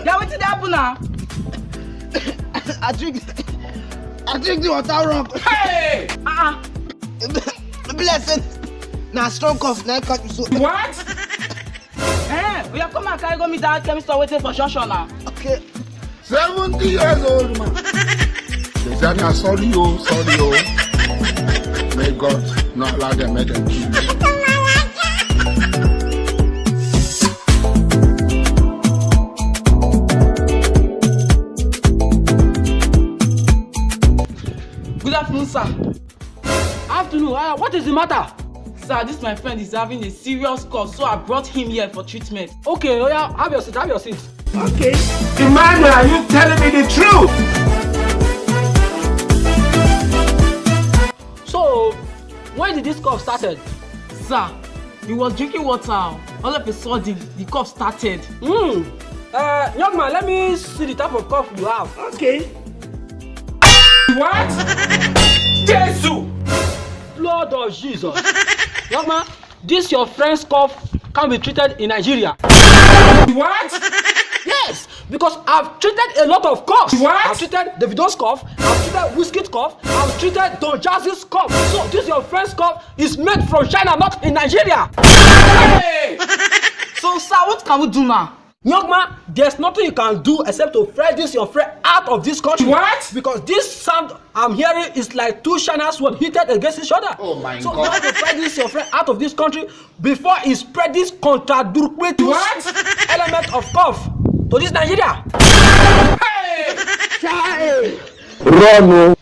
Yeah, what did happen now? I drink the water wrong. Hey! Blessing. Now strong cough, now cut you so. What? We have come and carry go meet that chemist waiting for Shosho now. Okay. 70 years old man. They said, "I'm sorry, sorry, May God not allow them make them kill you." Good afternoon, sir. Afternoon. What is the matter? Sir, this my friend is having a serious cough, so I brought him here for treatment. Okay, oh yeah, have your seat, Okay. Emmanuel, are you telling me the truth? So, when did this cough started? Sir, he was drinking water. All of a sudden, the cough started. Young man, let me see the type of cough you have. Okay. What? Jesus! Lord of Jesus. Young man, this your friend's cough can be treated in Nigeria. What? Yes, because I've treated a lot of coughs. What? I've treated Davido's cough, I've treated Whiskey's cough, I've treated Don Jazzy's cough. So this your friend's cough is made from China, not in Nigeria. Hey! So, sir, what can we do now? Young man, there's nothing you can do except to fry this your friend out of this country. What? Because this sound I'm hearing is like two China swords heated against each other. Oh my so God. you have to fry this your friend out of this country before he spread this contradictory element of cough to this Nigeria. Hey! Run.